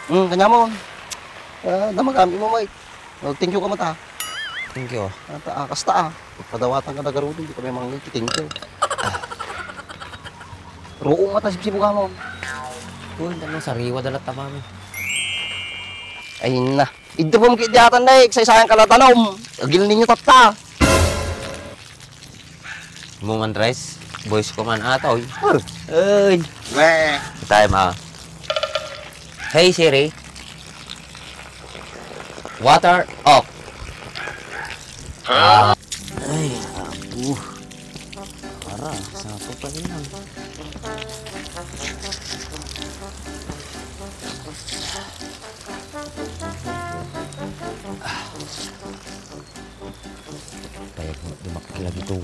Kanya mo. Namagamit mo, mate. Thank you ka mata. Thank you. Kasta padawatan ka na garudo, hindi kami mga thank you. Roong mata sipsipo ka mo. Uy, tanong sariwa dalat tamami. Ay na. Ito po mkit diyatan na sayang kalatanom. Agil ninyo tata. Muman Andres, boys ko man atoy. Ay. Weh. Tayo ma. Hey Siri. Water off. Ay, apo. Para, sapo pa rin lang. Kaya kung lumakit lagi ito,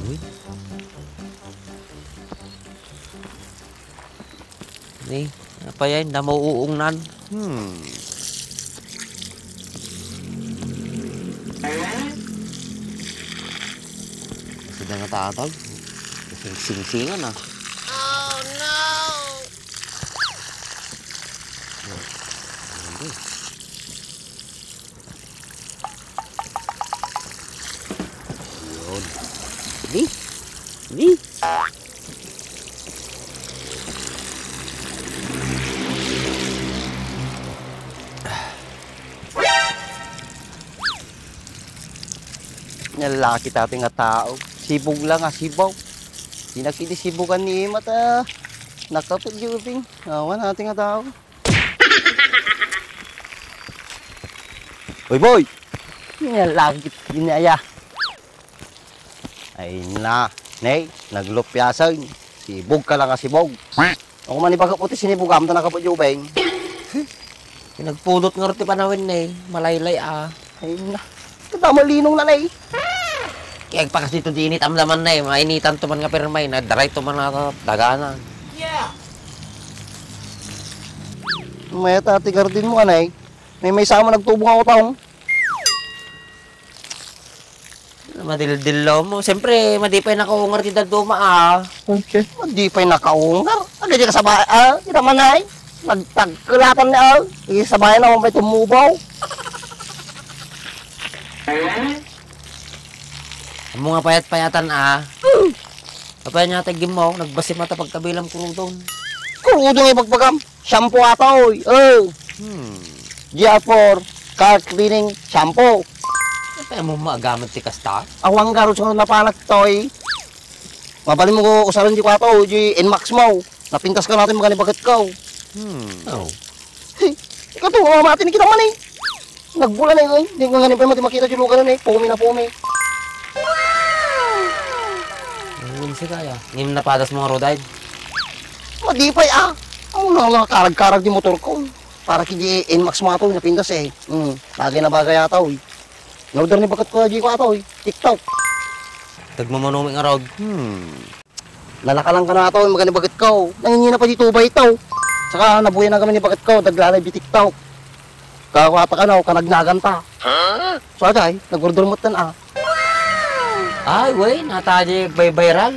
Ni, apa yan? Na mauungnan. Kasi na natatag. Kasi sing-singan ah. Oh no! Yun. Ni. Lalaki tating nga tao. Sibog lang sibaw. Di nakitisibukan ni mata. Nakapag-jubing. Awan natin nga tao. Boy, boy! Lalaki ginaya. Ay na. Nay, naglupyasan. Sibog ka lang sibog. Ako man ipagkaputi sinibog am ta nakapag-jubing. Pinagpulot nga rin panawin na Malaylay ah. Ay na. Tama linong na nay. Kaya pa kasi ito di init amdaman na mainitan to man nga permay na daray to man na daganan. Yeah. May tati gardin mo anay. May sama nagtubong ako taong. Madil-dilaw mo. Siyempre, madipay nakaungar ti daduma ah. Okay. Madipay nakaungar? Ano di ka sabay di naman ay. Nagtagkulatan na sabay naman may tumubaw. Amo nga payat-payatan Kapaya niya tagim mo, nagbasim mata pagkabilang kurudon. Kurudon ay pagpagam. Shampoo ata oy. G4 car cleaning shampoo. Kapaya mo maagamit ti kasta? Awang garo sa napanak toy. Mabalin mo ko usaran di ko ato, di Nmax mo. Napintas ka natin magani bakit ka. Oh. Hey, ikaw to, mamatin kita man Nagbula na yun. Hindi ko nga pa mati makita yung lugar na Pumi na pumi. Ang si kaya. Ngayon napadas mga rodaid. Madipay Ang nakakarag-karag yung motor ko. Para kiji Nmax mo ato, napintas Bagay na bagay ata Norder ni bakat ko, di ko ato TikTok. Tagmamanuming arog. Lalakalang ka na ato, magani bagat ko. Nangingina pa dito ba ito? Saka nabuhay na kami ni bagat ko, daglalay bi TikTok. Kakawata ka na, kanagnagan ta. So ajay, nagurdurmot na Ay, wey, nataji viral.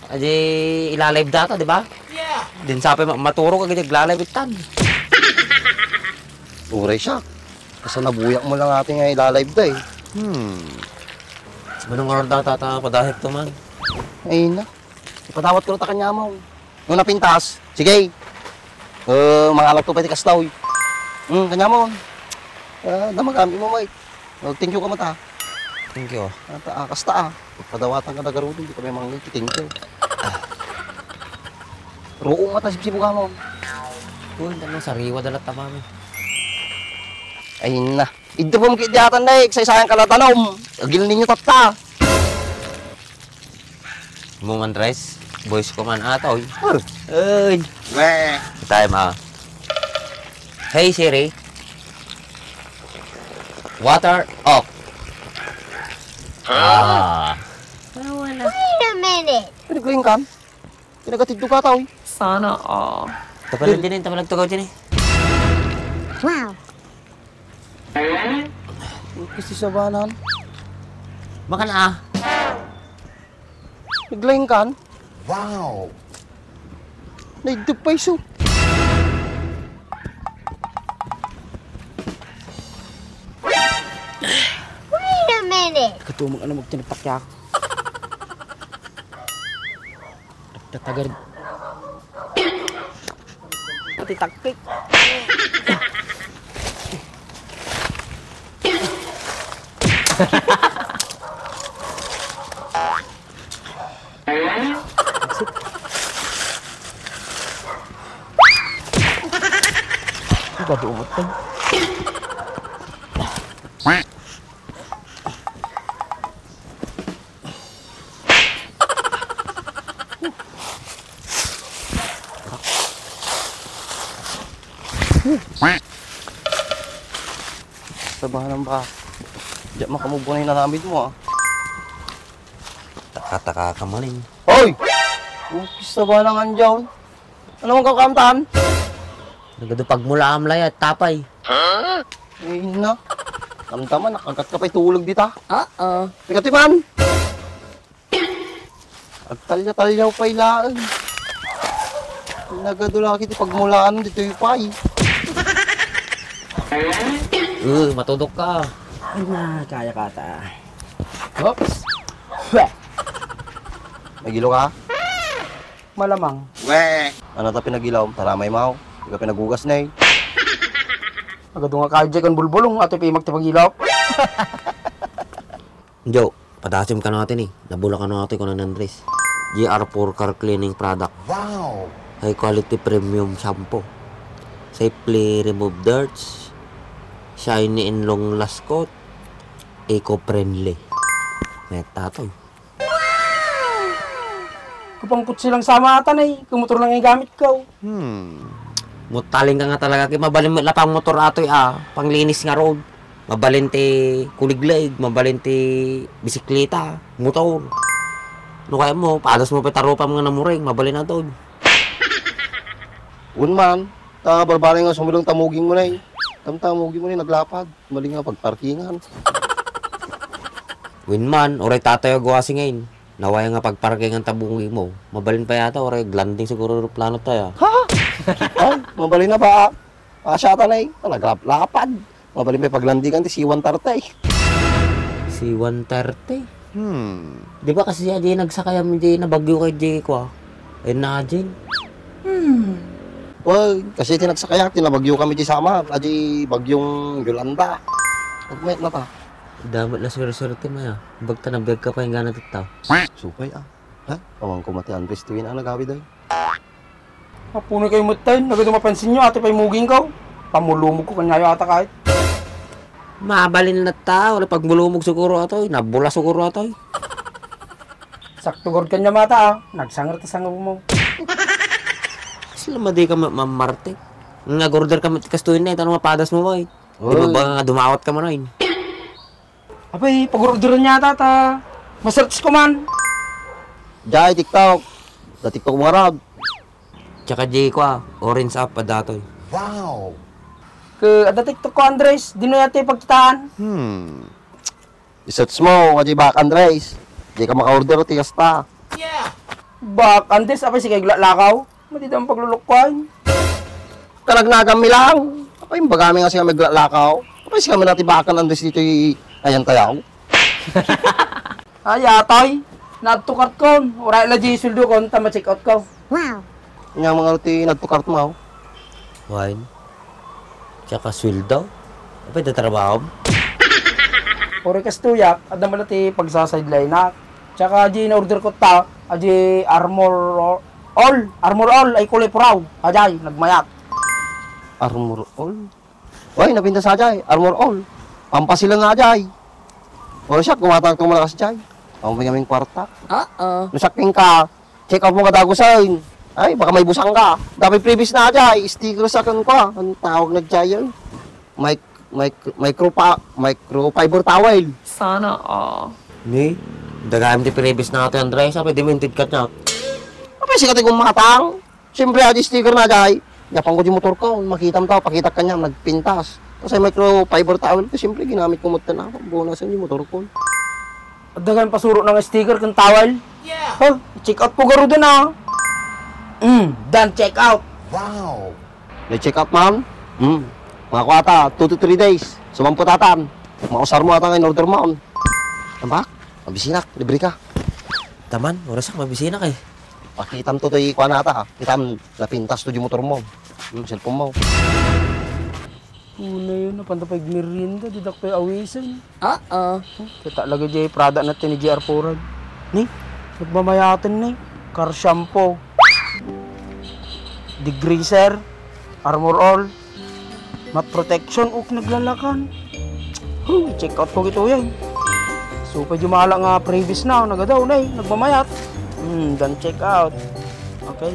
Aji ilalive data, di ba? Yeah. Din sabi maturo ka ganyan, ilalive itan. Uray siya. Kasi nabuyak mo lang ating ilalive da Manong oras data padahip to man. Ay na. Ipadawat ko na ta kanya mo. Nung napintas, sige. Mga alag to pati kastaw. Kanya mo. Namagamit mo, mate. Thank you ka mata. Thank you. Kasta padawatan ka na garudo, hindi kami mga thank you. Roong mata sipsipo ka mo. Uy, tanong sariwa dalat tamami. Ay na. Ito po mkit diyatan na sayang kalatanom. Agil ninyo tata. Muman Andres, boys ko man atoy. Ay. Weh. Tayo ma. Hey Siri. Water off. Wait a minute. Pinagling kan? Pinagatid ka tao Sana all. Tapalan din tapalag tugaw din Wow. Kasi sa banan. Makan Pinagling kan? Wow. Naigdip pa iso. Ito mga ano magtinipak-yak. Tatagar. Pati takpik. Baru umut kan. Sabahan ba? Diyan makamubunay na namin mo ah. Taka-taka ka maning. Hoy! Upis na ba lang andyan? Ano mong kakamtaan? Nagadupag mula amlay at tapay. Eh na. Tamtaman, nakagat ka pa'y tulog dita. Oo. Tikatiman! Agtalya-talyaw pa'y laan. Nagadula kiti pagmulaan dito yung pa'y. Matudok ka. Ay na, kaya kata. Oops! Nagilo ka? Malamang. Weh! Ano ta pinagilaw? Taramay mau. Hindi ka pinagugas na eh. Agad nga kaya dyan kan bulbulong ato pa magtapagilap. Jo, padasim ka natin eh. Nabula ka natin ko ng Andres. GR4 Car Cleaning Product. Wow! High quality premium shampoo. Safely remove dirts. Shiny and long last coat. Eco-friendly. Meta to. Kapangkot silang sama atan eh. Kumutor lang yung gamit ko. Mutaling ka nga talaga. Kaya mabalin mo lapang motor ato panglinis nga road. Mabalin ti kuliglig. Mabalin ti bisikleta. Motor. Ano kaya mo? Padas mo petaropa mga namuring. Mabalin na doon. Unman, barbaray nga sumulong tamuging mo na eh. Tamuging mo na naglapag. Mali nga pagparkingan. Winman, oray tatayo gawasi ngayon. Nawaya nga pagparking ang tabungin mo. Mabalin pa yata, oray glanding siguro plano tayo. Ay, mabali na ba? Asyata na eh. Naglapad. Mabali may paglandingan ti siwan tartay. Si 130? Di ba kasi siya di nagsakaya mo di na bagyo kay Jay ko Eh na Jay. Well, kasi tinagsakayak, tinabagyo kami di sama. Adi bagyong Yolanda. Nagmayat na ta. Damat na swerte mo ya. Bagta na beg ka pa yung gana titaw. Supay ah. Ha? Awang kumati Andres tuwin ang nagawi daw. Mapuno kayo mutain. Agad mapansin nyo ato pa muging ko. Pamulumog ko kanyayo ata kahit. Mabalin na tao. Pag bulumog siguro ato. Nabula siguro ato. Sakto gord kanya mata ah. Nagsangar ta sangaw mo. Sila madi ka mamarte. Nag-order ka matikastuin na. Tanong mapadas mo ba eh. Di ba ba nga dumawat ka mo na Abay, pag-orderan niya ta. Masearch ko man. Jai, TikTok. Sa TikTok mo rag. Tsaka Jay ko orange up pa datoy. Ada TikTok ko Andres. Di na yata pagkitaan. I-search mo, wadi bak Andres. Di ka maka-order, tigas ta. Bak, Andres, abay sige lakaw. Matita ang paglulukwan. Kanagnagan mi lang. Apa yung bagami nga siya maglakaw? Apa siya kami natin bakan Andres dito ayan tayaw? Ay, atay. Nagtukart ko. Uray la di suldo ko. Tama check out ko. Wow. Yung mga ruti nagtukart mo. Wine. Tsaka sweldo. Apa yung trabaho? Uri kastuyak. Ada malati pagsasideline na. Tsaka di na-order ko ta. Adi armor all. Armor all ay kulay puraw. Ajay, nagmayat. Armor all? Why, nabinta sa Ajay. Armor all. Pampasila nga Ajay. O siya, kumatang itong malakas Ajay. Ang kaming kwarta. Nasaking ka. Check out mo kadagusain. Ay, baka may busang ka. Dami previous na Ajay. Sticker sa akin ko. Ang tawag na Ajay yun. Microfiber towel. Sana all. Ni? Dagayam di previous na ito, Andres. Sabi, demented ka niya. Kapag sikat kong matang. Siyempre, Ajay sticker na Ajay. Yapang ko di motor ko. Makita mo tao, pakita ka niya, nagpintas. Kasi microfiber towel ko, siyempre ginamit ko mo na ako. Bonasan yung motor ko. Dagan pasuro ng sticker kang towel. Yeah. Oh, check out po garo dun ah. Done check out. Na-check out, ma'am? Mga kwata, 2 to 3 days. Sumamputatan. Makusar mo ata in order mo. Tambak, mabisinak, libre ka. Taman, oras ka mabisina kay. Pakitam to to'y kuha nata, kitam, napintas to di motor mo. Cellphone mo. Una yun, napantapag merienda, didak pa awisan. Uh-oh. Kita lagi jay product natin ni JR Purag. Ni, nagmamayatin ni. Car shampoo. Degreaser. Armor all. Mat protection. Uk naglalakan. Check out ko ito yan. So, pa jumala nga previous na. Nagadaw na nagmamayat. Dan check out. Okay.